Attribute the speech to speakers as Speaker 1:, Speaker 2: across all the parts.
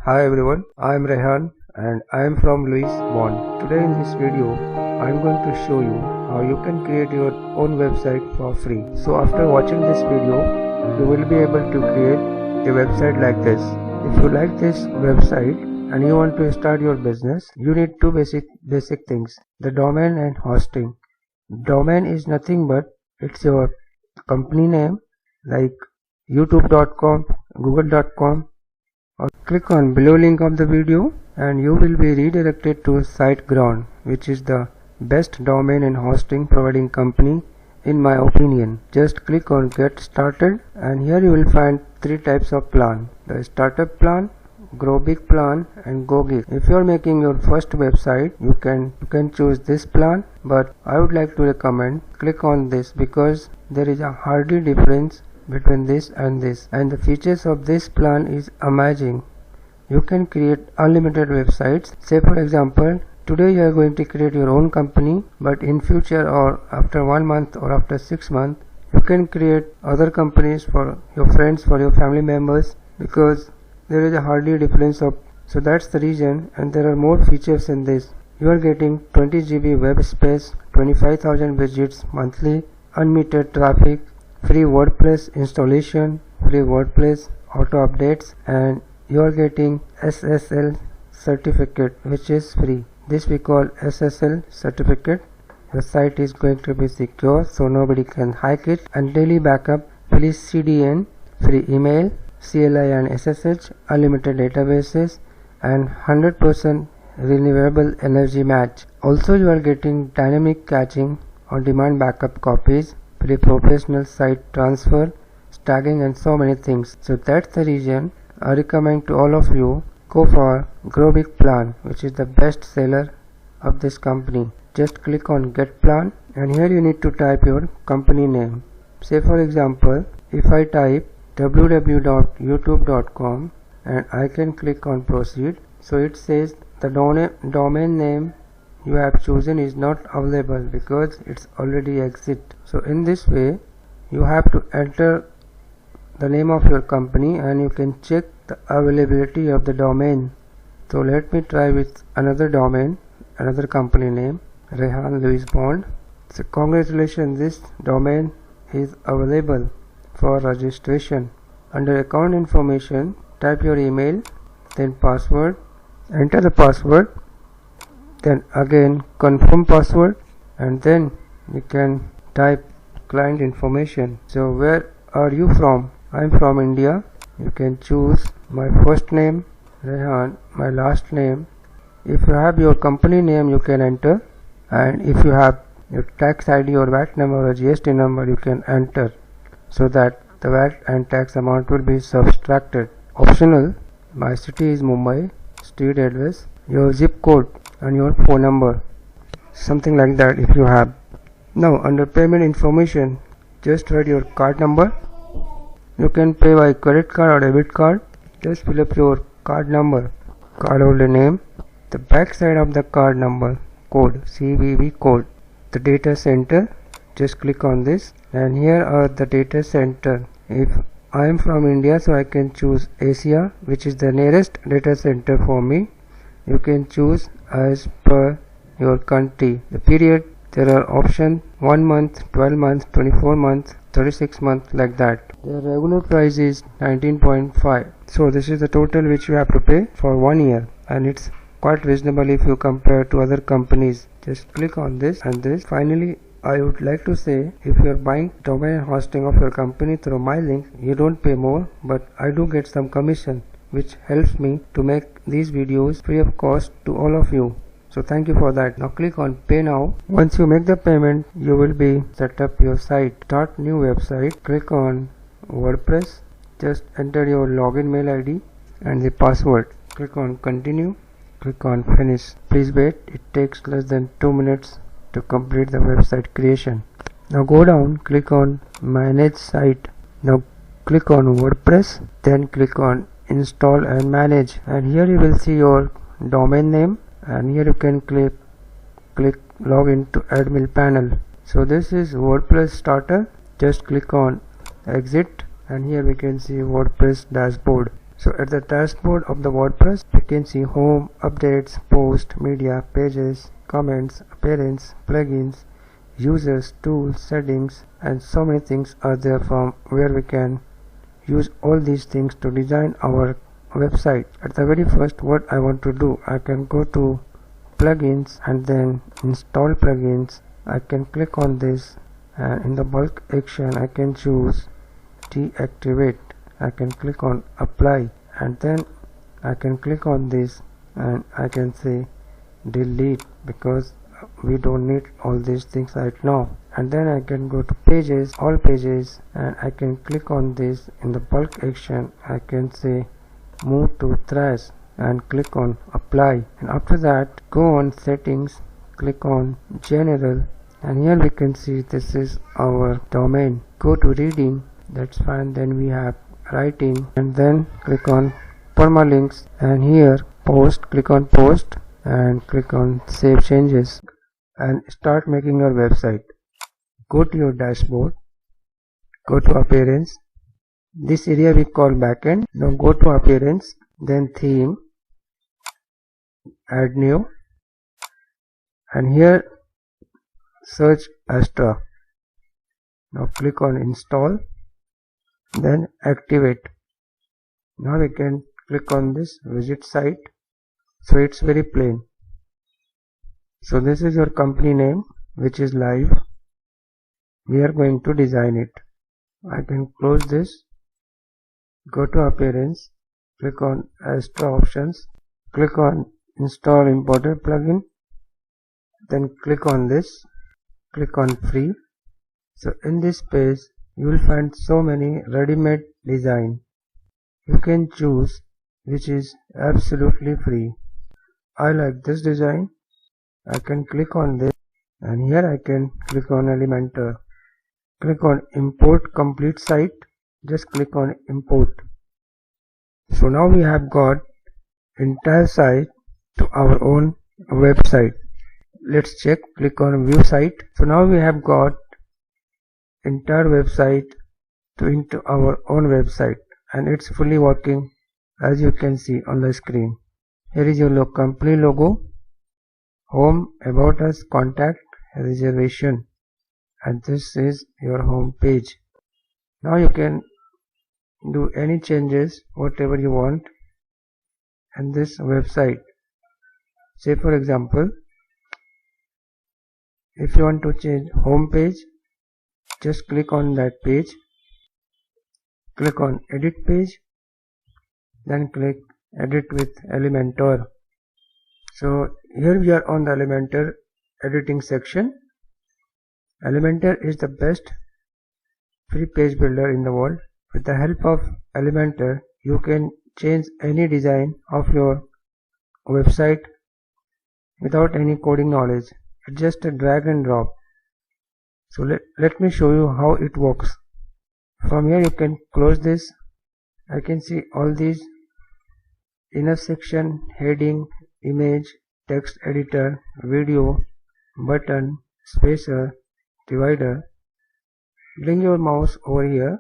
Speaker 1: Hi everyone, I am Rehan and I am from Louis Bond. Today in this video, I am going to show you how you can create your own website for free. So after watching this video, you will be able to create a website like this. If you like this website and you want to start your business, you need two basic things: the domain and hosting. Domain is nothing but it's your company name like youtube.com, google.com, or click on below link of the video and you will be redirected to SiteGround, which is the best domain and hosting providing company in my opinion. Just click on get started and here you will find three types of plan: the startup plan, grow big plan, and go gig. If you are making your first website, you can choose this plan, but I would like to recommend click on this because there is a hardly difference between this and this, and the features of this plan is amazing. You can create unlimited websites. Say for example, today you are going to create your own company, but in future or after 1 month or after 6 months, you can create other companies for your friends, for your family members, because there is a hardly difference of, so that's the reason. And there are more features in this. You are getting 20 GB web space, 25,000 visits monthly, unmetered traffic, free WordPress installation, free WordPress auto updates, and you are getting SSL certificate, which is free. This we call SSL certificate. Your site is going to be secure, so nobody can hack it, and daily backup, free CDN, free email, CLI and SSH, unlimited databases, and 100% renewable energy match. Also you are getting dynamic caching, on demand backup copies, free professional site transfer, tagging, and so many things. So that's the reason I recommend to all of you go for Grow Big plan, which is the best seller of this company. Just click on get plan and here you need to type your company name. Say for example, if I type www.youtube.com and I can click on proceed, so it says the domain name you have chosen is not available because it's already exit. So in this way you have to enter the name of your company and you can check the availability of the domain. So let me try with another domain, another company name, Rehan Louis Bond. So congratulations, this domain is available for registration. Under account information, type your email, then password, enter the password, then again confirm password, and then you can type client information. So where are you from? I am from India. You can choose my first name Rehan, my last name. If you have your company name you can enter, and if you have your tax ID or VAT number or GST number you can enter, so that the VAT and tax amount will be subtracted. Optional, my city is Mumbai, street address, your zip code and your phone number, something like that if you have. Now under payment information, just write your card number. You can pay by credit card or debit card. Just fill up your card number, card holder name, the back side of the card number, code, CVV code, the data center. Just click on this and here are the data center. If I am from India, so I can choose Asia, which is the nearest data center for me. You can choose as per your country. The period, there are options 1 month, 12 months, 24 months, 36 months, like that. The regular price is 19.5. So this is the total which you have to pay for 1 year, and it's quite reasonable if you compare to other companies. Just click on this and this. Finally, I would like to say, if you are buying domain and hosting of your company through my link, you don't pay more, but I do get some commission, which helps me to make these videos free of cost to all of you. So thank you for that. Now click on pay now. Once you make the payment, you will be set up your site. Start new website. Click on WordPress. Just enter your login mail ID and the password. Click on continue. Click on finish. Please wait. It takes less than 2 minutes to complete the website creation. Now go down, click on manage site. Now click on WordPress, then click on install and manage, and here you will see your domain name, and here you can click log into admin panel. So this is WordPress starter. Just click on exit and here we can see WordPress dashboard. So at the dashboard of the WordPress, you can see home, updates, post, media, pages, comments, appearance, plugins, users, tools, settings, and so many things are there from where we can use all these things to design our website. At the very first, what I want to do, I can go to plugins and then install plugins. I can click on this, and in the bulk action I can choose deactivate. I can click on apply, and then I can click on this and I can say delete, because we don't need all these things right now. And then I can go to pages, all pages, and I can click on this. In the bulk action I can say move to trash and click on apply, and after that go on settings, click on general, and here we can see this is our domain. Go to reading, that's fine. Then we have writing, and then click on permalinks, and here post, click on post and click on save changes and start making your website. Go to your dashboard, go to appearance, this area we call backend. Now go to appearance, then theme, add new, and here search Astra. Now click on install, then activate. Now we can click on this visit site, so it's very plain. So this is your company name, which is live. We are going to design it. I can close this, go to appearance, click on Astra options, click on install imported plugin, then click on this, click on free. So in this page you will find so many ready-made design. You can choose which is absolutely free. I like this design. I can click on this, and here I can click on Elementor. Click on import complete site, just click on import. So now we have got entire site to our own website. Let's check, click on view site. So now we have got entire website into our own website, and it's fully working as you can see on the screen. Here is your company logo, home, about us, contact, reservation, and this is your home page. Now you can do any changes whatever you want in this website. Say for example, if you want to change home page, just click on that page, click on edit page, then click edit with Elementor. So here we are on the Elementor editing section. Elementor is the best free page builder in the world. With the help of Elementor, you can change any design of your website without any coding knowledge. It's just a drag and drop. So let me show you how it works. From here you can close this. I can see all these inner section, heading, image, text editor, video, button, spacer, divider. Bring your mouse over here.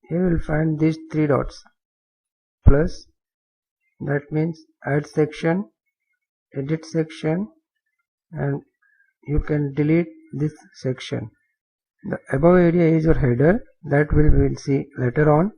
Speaker 1: Here you will find these three dots. Plus, that means add section, edit section, and you can delete this section. The above area is your header, that we will see later on.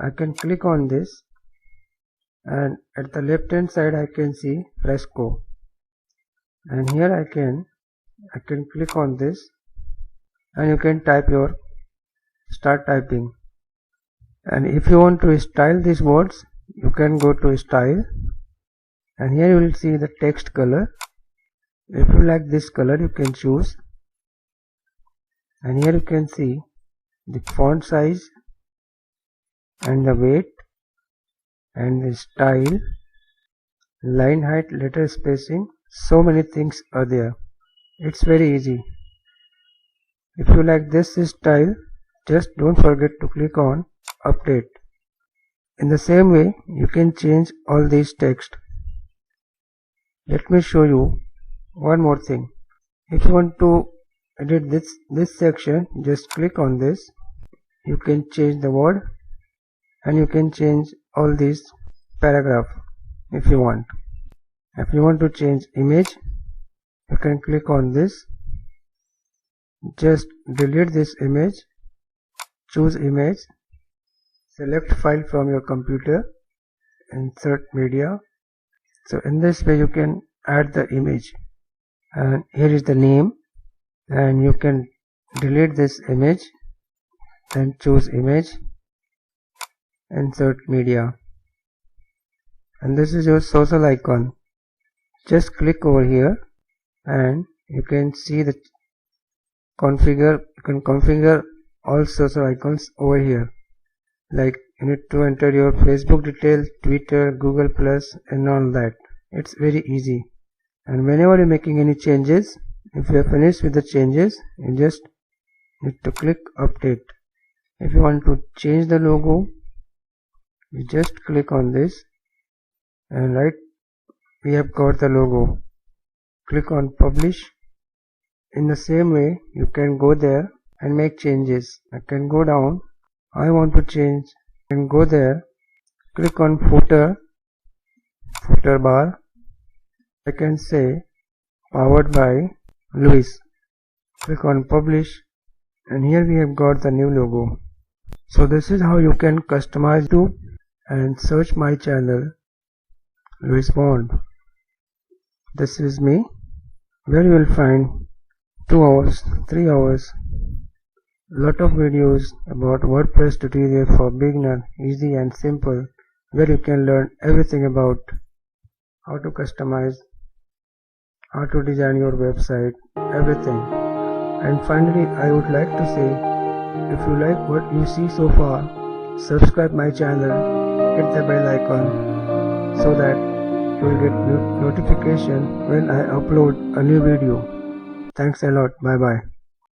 Speaker 1: I can click on this, and at the left hand side I can see Fresco, and here I can click on this, and you can start typing. And if you want to style these words, you can go to style, and here you will see the text color. If you like this color, you can choose, and here you can see the font size and the weight and the style, line height, letter spacing. So many things are there. It's very easy. If you like this style, just don't forget to click on update. In the same way, you can change all these text. Let me show you one more thing. If you want to edit this section, just click on this. You can change the word and you can change all these paragraph if you want. If you want to change image, you can click on this, just delete this image, choose image, select file from your computer, insert media. So in this way you can add the image, and here is the name, and you can delete this image, then choose image, insert media, and this is your social icon. Just click over here and you can see the configure. You can configure all social icons over here, like you need to enter your Facebook details, Twitter, Google Plus, and all that. It's very easy. And whenever you're making any changes, if you are finished with the changes, you just need to click update. If you want to change the logo, you just click on this, and right, we have got the logo. Click on publish. In the same way, you can go there and make changes. I can go down. I want to change. I can go there. Click on footer bar. I can say powered by Lewis. Click on publish, and here we have got the new logo. So this is how you can customize to and search my channel, Lewis Bond. This is me, where you will find 2 hours, 3 hours, lot of videos about WordPress tutorial for beginner, easy and simple, where you can learn everything about how to customize, how to design your website, everything. And finally, I would like to say, if you like what you see so far, subscribe my channel, hit the bell icon so that you will get notification when I upload a new video. Thanks a lot. Bye bye.